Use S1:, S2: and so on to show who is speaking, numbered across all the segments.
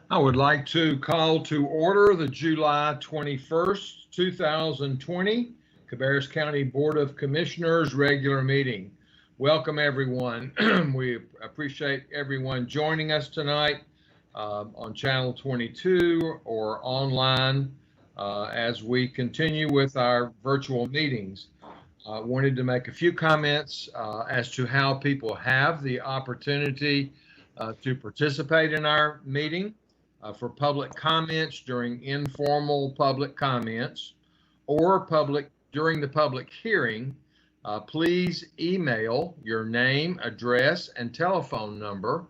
S1: I would like to call to order the July 21st, 2020 Cabarrus County Board of Commissioners regular meeting. Welcome everyone. We appreciate everyone joining us tonight on channel 22 or online as we continue with our virtual meetings. I wanted to make a few comments as to how people have the opportunity to participate in our meeting. For public comments during informal public comments or during the public hearing, please email your name, address, and telephone number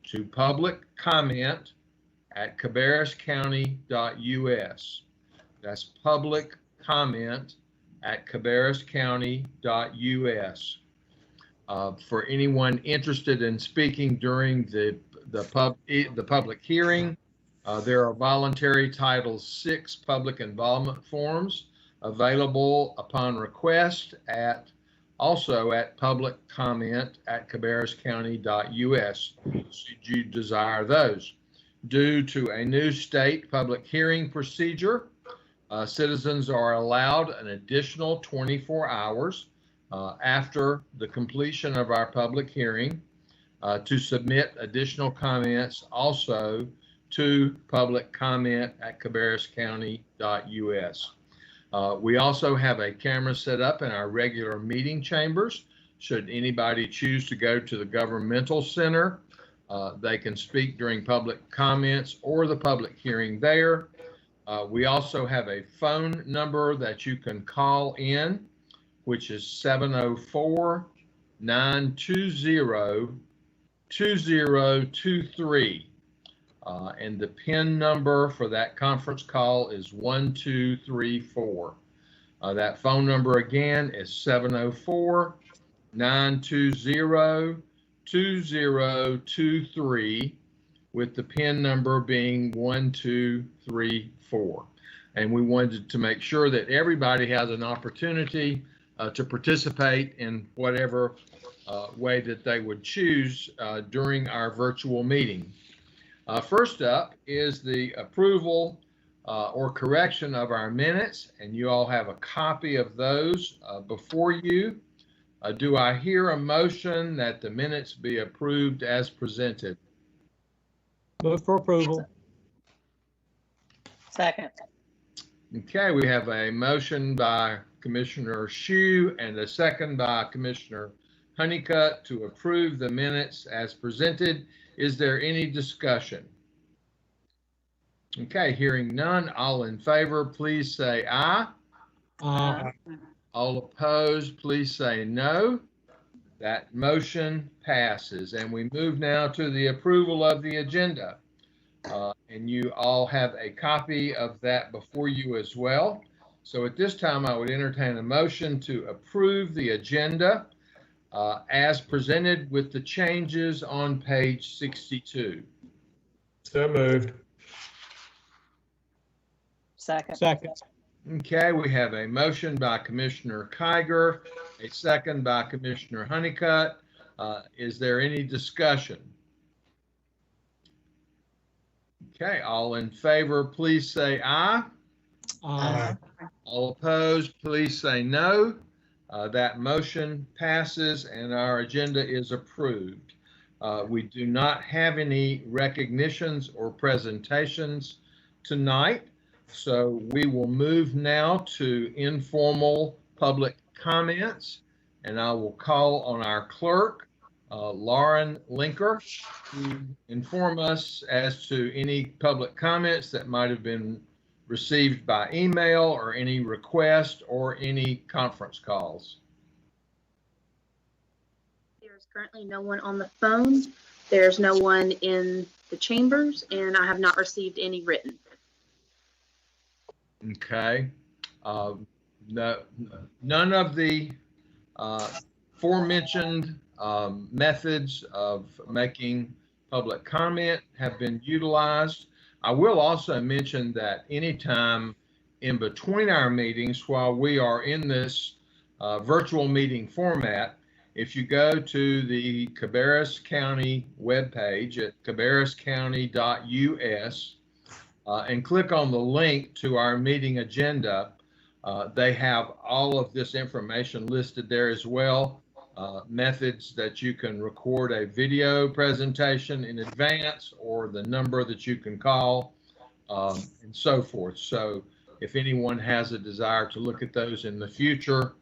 S1: to publiccomment@cabarruscounty.us. That's publiccomment@cabarruscounty.us. For anyone interested in speaking during the public hearing, there are voluntary Title VI public involvement forms available upon request also at publiccomment@cabarruscounty.us should you desire those. Due to a new state public hearing procedure, citizens are allowed an additional 24 hours after the completion of our public hearing to submit additional comments also to publiccomment@cabarruscounty.us. We also have a camera set up in our regular meeting chambers. Should anybody choose to go to the governmental center, they can speak during public comments or the public hearing there. We also have a phone number that you can call in, which is 704-920-2023. And the PIN number for that conference call is 1234. That phone number again is 704-920-2023 with the PIN number being 1234. And we wanted to make sure that everybody has an opportunity to participate in whatever way that they would choose during our virtual meeting. First up is the approval or correction of our minutes, and you all have a copy of those before you. Do I hear a motion that the minutes be approved as presented?
S2: Move for approval.
S3: Second.
S1: Okay, we have a motion by Commissioner Shue and a second by Commissioner Honeycutt to approve the minutes as presented. Is there any discussion? Okay, hearing none, all in favor, please say aye.
S2: Aye.
S1: All opposed, please say no. That motion passes. And we move now to the approval of the agenda. And you all have a copy of that before you as well. So at this time, I would entertain a motion to approve the agenda as presented with the changes on page 62.
S2: So moved.
S3: Second.
S2: Second.
S1: Okay, we have a motion by Commissioner KIGER, a second by Commissioner Honeycutt. Is there any discussion? Okay, all in favor, please say aye.
S2: Aye.
S1: All opposed, please say no. That motion passes and our agenda is approved. We do not have any recognitions or presentations tonight, so we will move now to informal public comments, and I will call on our clerk, Lauren Linker, to inform us as to any public comments that might have been received by email or any request or any conference calls.
S4: There's currently no one on the phone. There's no one in the chambers, and I have not received any written.
S1: Okay. None of the aforementioned methods of making public comment have been utilized. I will also mention that anytime in between our meetings while we are in this virtual meeting format, If you go to the Cabarrus County webpage at cabarruscounty.us and click on the link to our meeting agenda, they have all of this information listed there as well. Methods that you can record a video presentation in advance, or the number that you can call, and so forth. So if anyone has a desire to look at those in the future,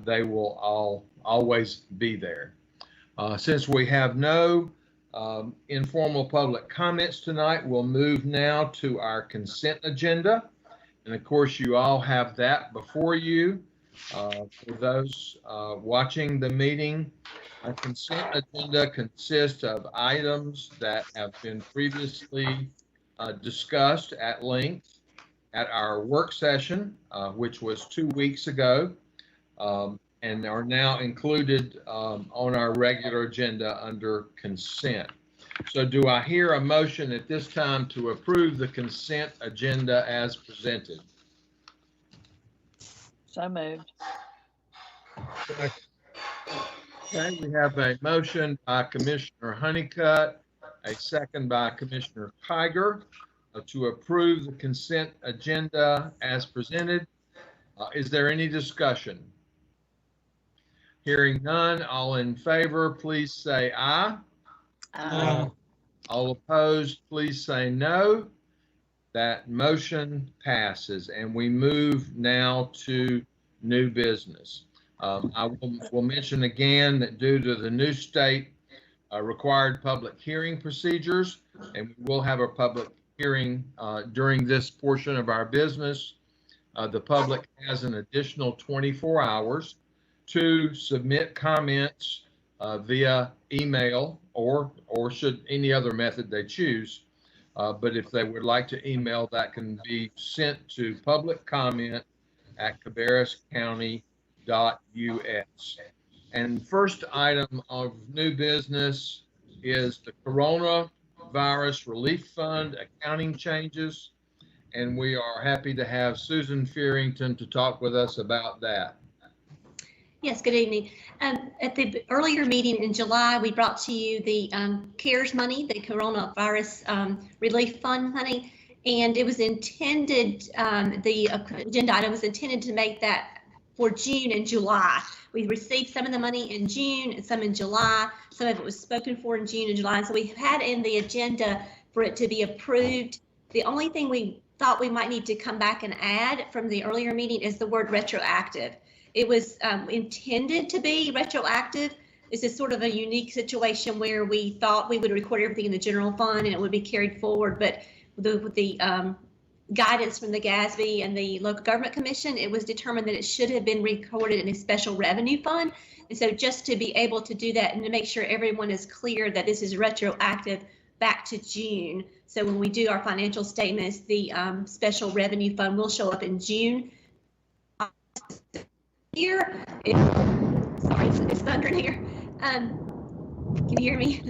S1: they will always be there. Since we have no informal public comments tonight, we'll move now to our consent agenda. And of course, you all have that before you. For those watching the meeting, a consent agenda consists of items that have been previously discussed at length at our work session, which was 2 weeks ago, and are now included on our regular agenda under consent. So do I hear a motion at this time to approve the consent agenda as presented?
S3: So moved.
S1: Okay, we have a motion by Commissioner Honeycutt, a second by Commissioner KIGER to approve the consent agenda as presented. Is there any discussion? Hearing none, all in favor, please say aye. All opposed, please say no. That motion passes, and we move now to new business. I will mention again that due to the new state required public hearing procedures, and we will have a public hearing during this portion of our business, the public has an additional 24 hours to submit comments via email or should any other method they choose. But if they would like to email, that can be sent to publiccomment@cabarruscounty.us. And first item of new business is the Coronavirus Relief Fund accounting changes. And we are happy to have Susan FEARRINGTON to talk with us about that.
S5: Yes, good evening. At the earlier meeting in July, we brought to you the CARES money, the Coronavirus Relief Fund money, and it was intended, the agenda item was intended to make that for June and July. We received some of the money in June and some in July. Some of it was spoken for in June and July. And so we had in the agenda for it to be approved. The only thing we thought we might need to come back and add from the earlier meeting is the word retroactive. It was intended to be retroactive. This is sort of a unique situation where we thought we would record everything in the general fund and it would be carried forward, but with the guidance from the GASB and the Local Government Commission, it was determined that it should have been recorded in a special revenue fund. And so just to be able to do that and to make sure everyone is clear that this is retroactive back to June. So when we do our financial statements, the special revenue fund will show up in June. Here, sorry, it's thundering here. Can you hear me?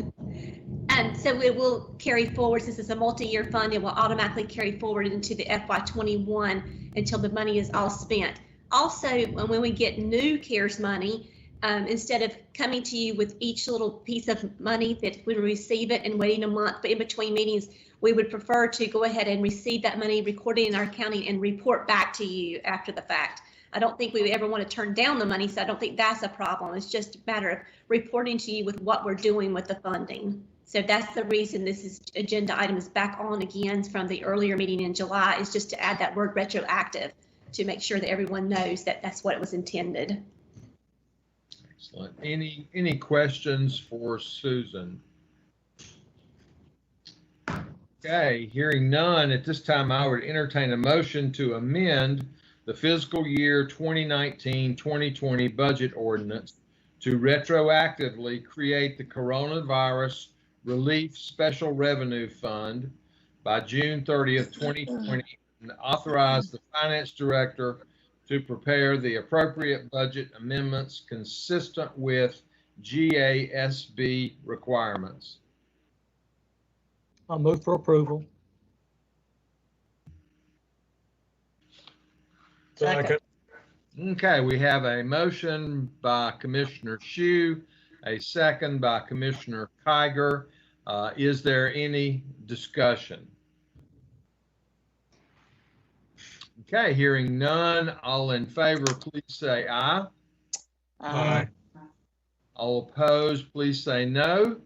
S5: And so it will carry forward, since it's a multi-year fund, it will automatically carry forward into the FY21 until the money is all spent. Also, when we get new CARES money, instead of coming to you with each little piece of money that we receive it and waiting a month, but in between meetings, we would prefer to go ahead and receive that money, record it in our accounting, and report back to you after the fact. I don't think we would ever want to turn down the money, so I don't think that's a problem. It's just a matter of reporting to you with what we're doing with the funding. So that's the reason this agenda item is back on again from the earlier meeting in July, is just to add that word retroactive to make sure that everyone knows that that's what it was intended.
S1: Excellent. Any questions for Susan? Okay, hearing none, at this time I would entertain a motion to amend the fiscal year 2019-2020 budget ordinance to retroactively create the Coronavirus Relief Special Revenue Fund by June 30th, 2020, and authorize the Finance Director to prepare the appropriate budget amendments consistent with GASB requirements.
S2: I'll move for approval.
S3: Second.
S1: Okay, we have a motion by Commissioner Shue, a second by Commissioner Kiger. Is there any discussion? Okay, hearing none, all in favor, please say aye.
S2: Aye.
S1: All opposed, please say no.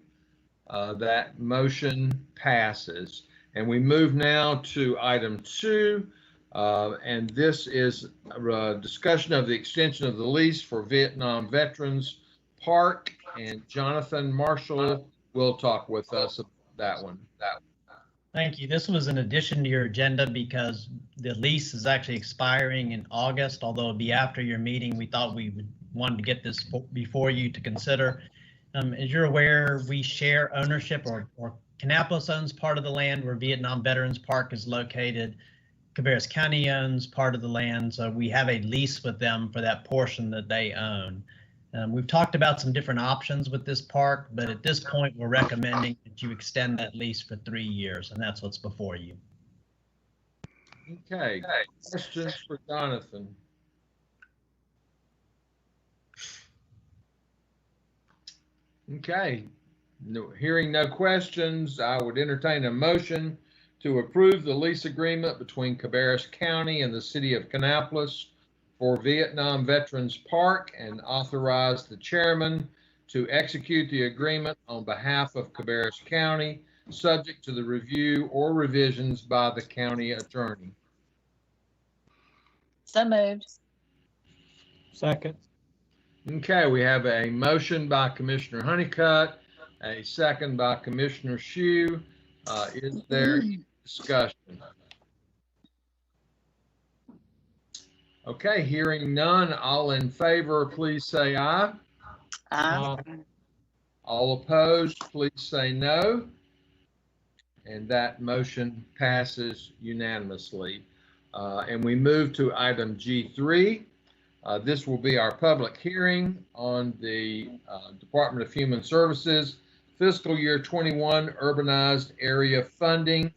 S1: That motion passes. And we move now to item 2, and this is a discussion of the extension of the lease for Vietnam Veterans Park, and Jonathan Marshall will talk with us about that one.
S3: Thank you. This was an addition to your agenda because the lease is actually expiring in August, although it'll be after your meeting. We thought we wanted to get this before you to consider. As you're aware, we share ownership, or Kannapolis owns part of the land where Vietnam Veterans Park is located. Cabarrus County owns part of the land, so we have a lease with them for that portion that they own. We've talked about some different options with this park, but at this point, we're recommending that you extend that lease for 3 years, and that's what's before you.
S1: Okay, questions for Jonathan? Okay, hearing no questions, I would entertain a motion to approve the lease agreement between Cabarrus County and the City of Kannapolis for Vietnam Veterans Park, and authorize the chairman to execute the agreement on behalf of Cabarrus County, subject to the review or revisions by the county attorney.
S6: So moved.
S2: Second.
S1: Okay, we have a motion by Commissioner Honeycutt, a second by Commissioner Shue. Is there any discussion? Okay, hearing none, all in favor, please say aye.
S6: Aye.
S1: All opposed, please say no. And that motion passes unanimously. And we move to item G3. This will be our public hearing on the Department of Human Services fiscal year 21 urbanized area funding.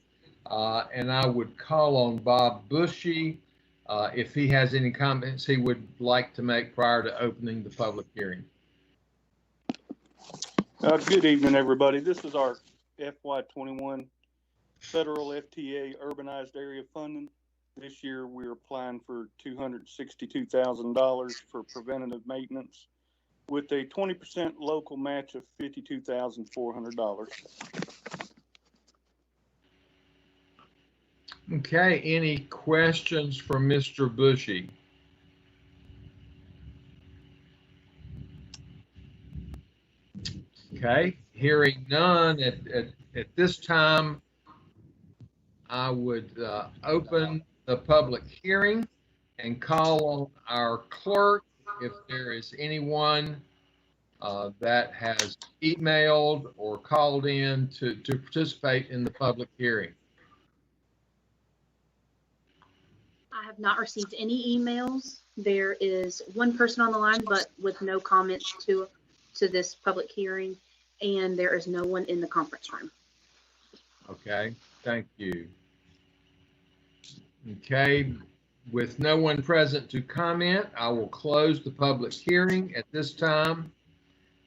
S1: And I would call on Bob Bushey if he has any comments he would like to make prior to opening the public hearing.
S7: Good evening, everybody. This is our FY21 federal FTA urbanized area funding. This year, we're applying for $262,000 for preventative maintenance with a 20% local match of $52,400.
S1: Okay, any questions for Mr. Bushey? Okay, hearing none, at this time, I would open the public hearing and call on our clerk if there is anyone that has emailed or called in to participate in the public hearing.
S4: I have not received any emails. There is one person on the line, but with no comments to this public hearing, and there is no one in the conference room.
S1: Okay, thank you. Okay, with no one present to comment, I will close the public hearing at this time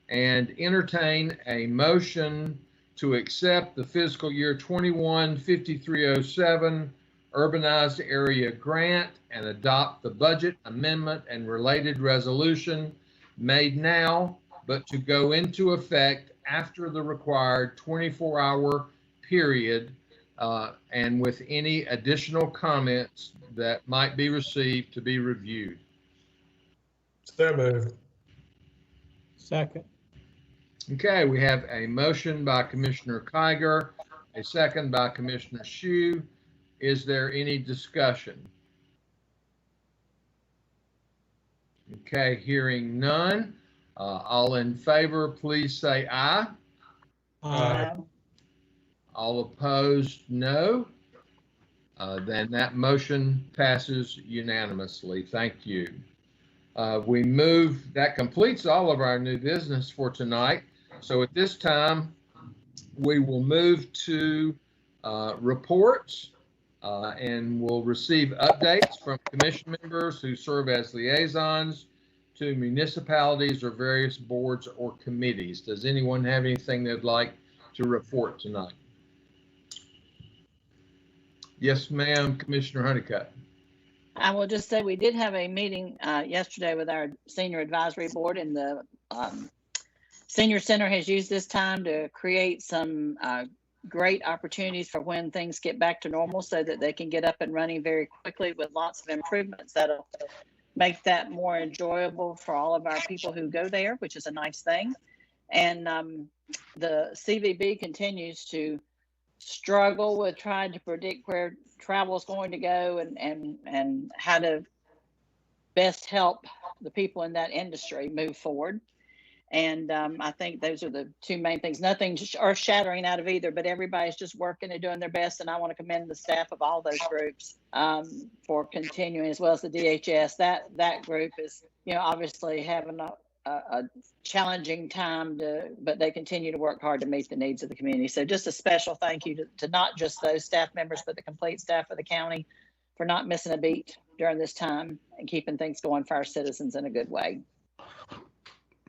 S1: and entertain a motion to accept the fiscal year 21 5307 urbanized area grant and adopt the budget amendment and related resolution made now, but to go into effect after the required 24-hour period, and with any additional comments that might be received to be reviewed.
S2: So moved. Second.
S1: Okay, we have a motion by Commissioner Kiger, a second by Commissioner Shue. Is there any discussion? Okay, hearing none. All in favor, please say aye.
S2: Aye.
S1: All opposed, no. Then that motion passes unanimously. Thank you. That completes all of our new business for tonight. So at this time, we will move to reports. and will receive updates from commission members who serve as liaisons to municipalities or various boards or committees. Does anyone have anything they'd like to report tonight? Yes, ma'am, Commissioner Honeycutt.
S6: I will just say we did have a meeting yesterday with our senior advisory board, and the senior center has used this time to create some great opportunities for when things get back to normal so that they can get up and running very quickly with lots of improvements that'll make that more enjoyable for all of our people who go there, which is a nice thing. And the CVB continues to struggle with trying to predict where travel is going to go and how to best help the people in that industry move forward. And I think those are the two main things. Nothing earth shattering out of either, but everybody's just working and doing their best. And I want to commend the staff of all those groups for continuing, as well as the DHS. That group is, obviously having a challenging time, but they continue to work hard to meet the needs of the community. So just a special thank you to not just those staff members, but the complete staff of the county for not missing a beat during this time and keeping things going for our citizens in a good way.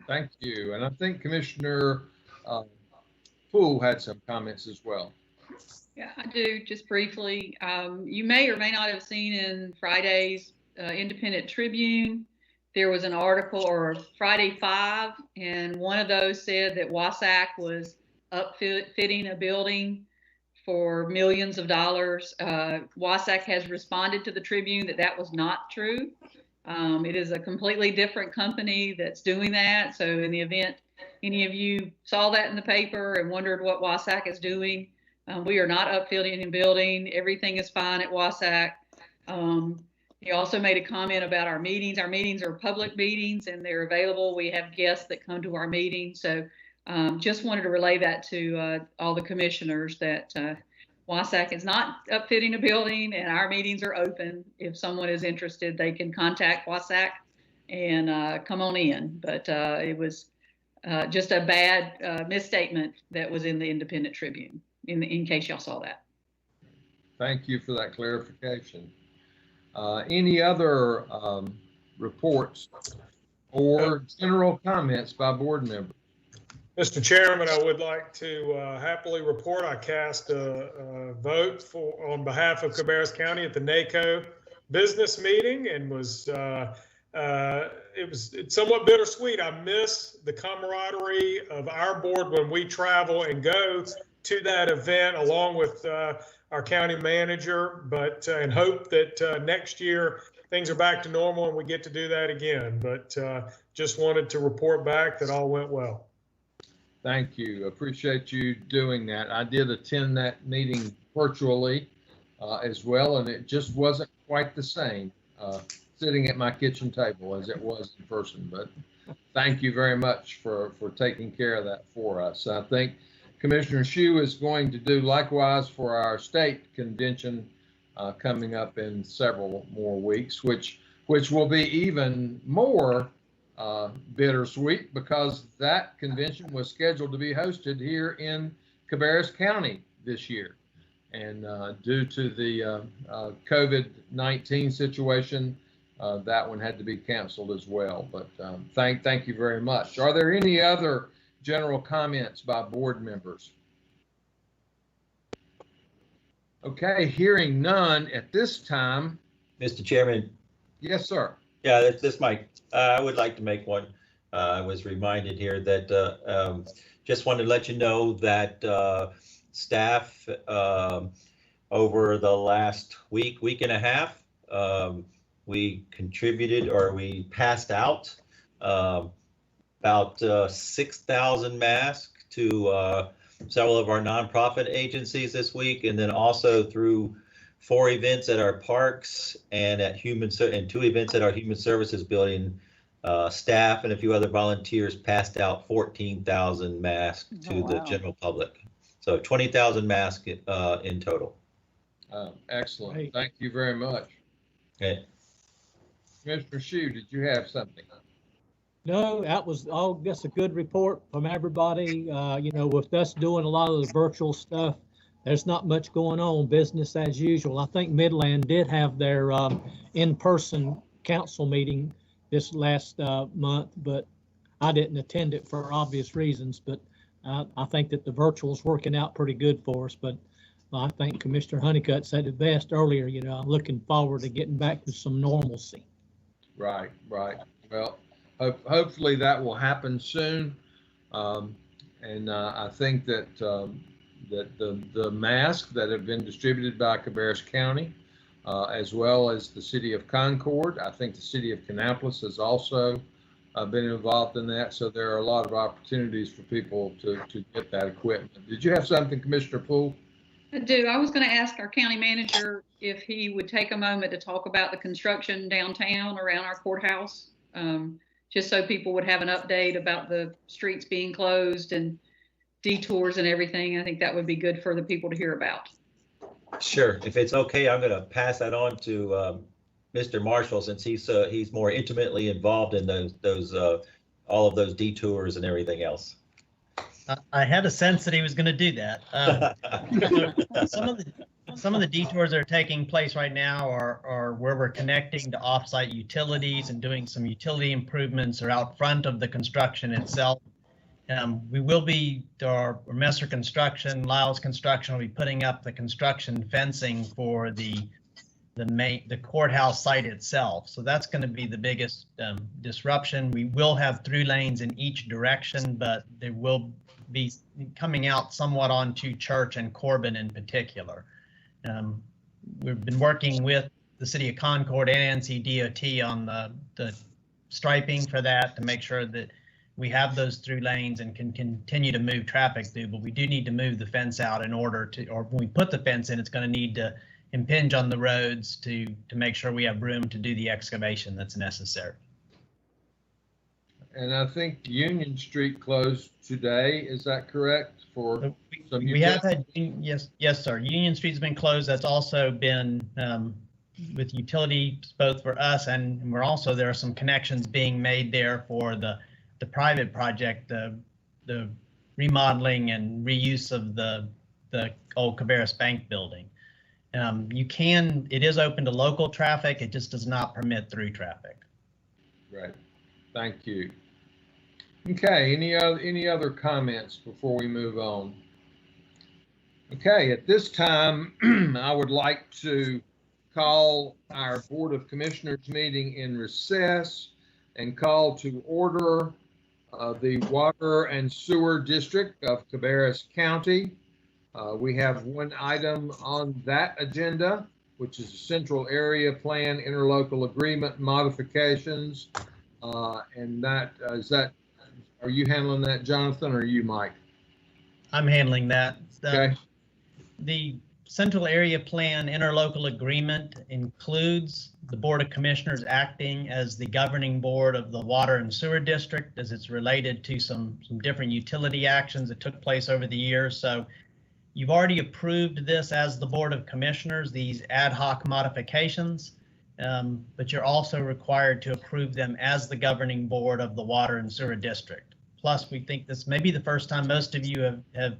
S1: Thank you. And I think Commissioner Poole had some comments as well.
S8: Yeah, I do, just briefly. You may or may not have seen in Friday's Independent Tribune, there was an article, or Friday 5, and one of those said that WASAC was upfitting a building for millions of dollars. WASAC has responded to the Tribune that was not true. It is a completely different company that's doing that. So in the event any of you saw that in the paper and wondered what WASAC is doing, we are not upfitting a building. Everything is fine at WASAC. He also made a comment about our meetings. Our meetings are public meetings and they're available. We have guests that come to our meetings. So just wanted to relay that to all the commissioners that WASAC is not upfitting a building and our meetings are open. If someone is interested, they can contact WASAC and come on in. But it was just a bad misstatement that was in the Independent Tribune, in case y'all saw that.
S1: Thank you for that clarification. Any other reports or general comments by board members?
S2: Mr. Chairman, I would like to happily report I cast a vote on behalf of Cabarrus County at the NACO business meeting, and it's somewhat bittersweet. I miss the camaraderie of our board when we travel and go to that event along with our county manager, but and hope that next year things are back to normal and we get to do that again. But just wanted to report back that all went well.
S1: Thank you. Appreciate you doing that. I did attend that meeting virtually as well, and it just wasn't quite the same sitting at my kitchen table as it was in person. But thank you very much for taking care of that for us. I think Commissioner Shue is going to do likewise for our state convention coming up in several more weeks, which will be even more bittersweet because that convention was scheduled to be hosted here in Cabarrus County this year. And due to the COVID-19 situation, that one had to be canceled as well. But thank you very much. Are there any other general comments by board members? Okay, hearing none at this time.
S9: Mr. Chairman.
S1: Yes, sir.
S9: Yeah, this Mike. I would like to make one. I was reminded here that just wanted to let you know that staff over the last week and a half, we contributed, or we passed out about 6,000 masks to several of our nonprofit agencies this week, and then also through 4 events at our parks and at and 2 events at our Human Services building. Staff and a few other volunteers passed out 14,000 masks to the general public. So 20,000 masks in total.
S1: Excellent.
S2: Great.
S1: Thank you very much.
S9: Okay.
S1: Commissioner Shue, did you have something?
S2: No, that was all just a good report from everybody. With us doing a lot of the virtual stuff,
S10: there's not much going on, business as usual. I think Midland did have their in-person council meeting this last month, but I didn't attend it for obvious reasons. But I think that the virtual is working out pretty good for us. But I think Commissioner Honeycutt said it best earlier. You know, I'm looking forward to getting back to some normalcy.
S1: Right, right. Well, hopefully that will happen soon. I think that the masks that have been distributed by Cabarrus County, as well as the city of Concord, I think the city of Kannapolis has also been involved in that. So there are a lot of opportunities for people to get that equipment. Did you have something, Commissioner Poole?
S8: I do. I was going to ask our county manager if he would take a moment to talk about the construction downtown around our courthouse, just so people would have an update about the streets being closed and detours and everything. I think that would be good for the people to hear about.
S9: Sure. If it's okay, I'm going to pass that on to Mr. Marshall, since he's more intimately involved in those all of those detours and everything else.
S3: I had a sense that he was going to do that. Some of the detours that are taking place right now are where we're connecting to offsite utilities and doing some utility improvements or out front of the construction itself. We will be, our Messer Construction, Lyles Construction will be putting up the construction fencing for the courthouse site itself. So that's going to be the biggest disruption. We will have through lanes in each direction, but they will be coming out somewhat onto Church and Corbin in particular. We've been working with the city of Concord and NCDOT on the striping for that to make sure that we have those through lanes and can continue to move traffic through, but we do need to move the fence out in order to, or when we put the fence in, it's going to need to impinge on the roads to make sure we have room to do the excavation that's necessary.
S1: And I think Union Street closed today. Is that correct? For some
S3: we have had, yes, sir. Union Street's been closed. That's also been with utilities, both for us and we're also, there are some connections being made there for the private project, the remodeling and reuse of the old Cabarrus Bank building. It is open to local traffic. It just does not permit through traffic.
S1: Right. Thank you. Okay, any other comments before we move on? Okay, at this time, I would like to call our Board of Commissioners meeting in recess and call to order the Water and Sewer District of Cabarrus County. We have one item on that agenda, which is the Central Area Plan Interlocal Agreement modifications. And that are you handling that, Jonathan, or are you, Mike?
S3: I'm handling that.
S1: Okay.
S3: The Central Area Plan Interlocal Agreement includes the Board of Commissioners acting as the governing board of the Water and Sewer District, as it's related to some different utility actions that took place over the years. So you've already approved this as the Board of Commissioners, these ad hoc modifications, but you're also required to approve them as the governing board of the Water and Sewer District. Plus, we think this may be the first time most of you have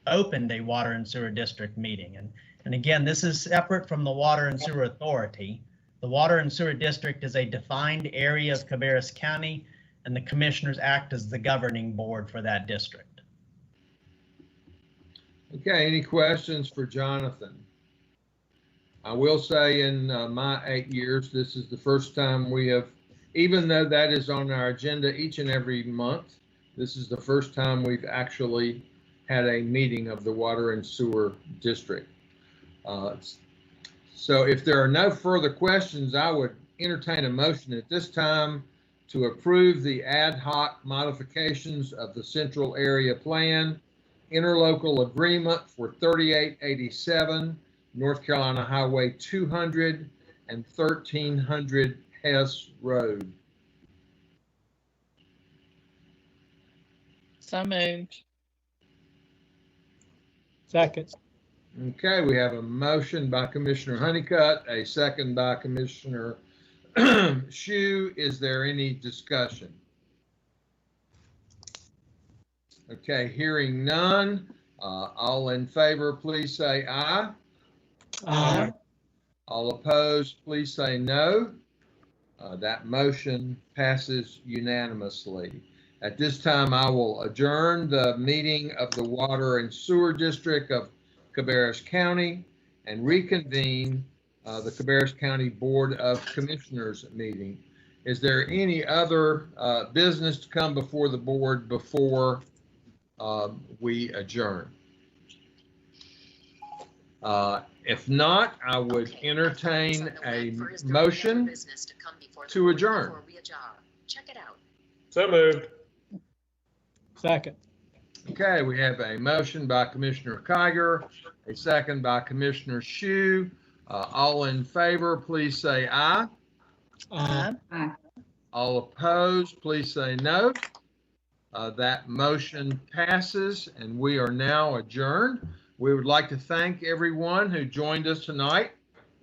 S3: opened a Water and Sewer District meeting. And again, this is separate from the Water and Sewer Authority. The Water and Sewer District is a defined area of Cabarrus County, and the commissioners act as the governing board for that district.
S1: Okay, any questions for Jonathan? I will say in my 8 years, this is the first time we have, even though that is on our agenda each and every month, this is the first time we've actually had a meeting of the Water and Sewer District. So if there are no further questions, I would entertain a motion at this time to approve the ad hoc modifications of the Central Area Plan Interlocal Agreement for 3887 North Carolina Highway 200 and 1300 Hess Road.
S6: So moved.
S10: Second.
S1: Okay, we have a motion by Commissioner Honeycutt, a second by Commissioner Shue. Is there any discussion? Okay, hearing none, All in favor, please say aye.
S10: Aye.
S1: All opposed, please say no. That motion passes unanimously. At this time, I will adjourn the meeting of the Water and Sewer District of Cabarrus County and reconvene the Cabarrus County Board of Commissioners meeting. Is there any other business to come before the board before we adjourn? If not, I would entertain a motion to adjourn.
S2: So moved.
S10: Second.
S1: Okay, we have a motion by Commissioner Kiger, a second by Commissioner Shue. All in favor, please say aye.
S10: Aye.
S1: All opposed, please say no. That motion passes and we are now adjourned. We would like to thank everyone who joined us tonight,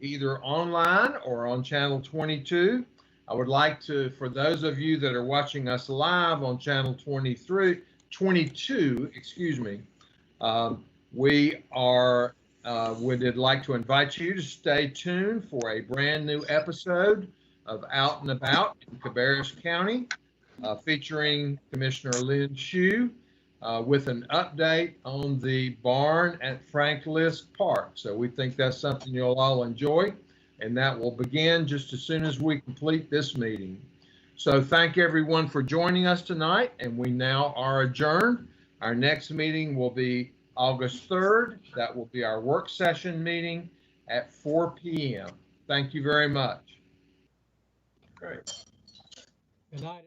S1: either online or on channel 22. I would like to, for those of you that are watching us live on channel 22, we are would like to invite you to stay tuned for a brand new episode of Out and About in Cabarrus County, featuring Commissioner Lynn Shue, with an update on the barn at Frank Lisk Park. So we think that's something you'll all enjoy, and that will begin just as soon as we complete this meeting. So thank everyone for joining us tonight, and we now are adjourned. Our next meeting will be August 3rd. That will be our work session meeting at 4 p.m. Thank you very much.
S2: Great.
S10: Good night.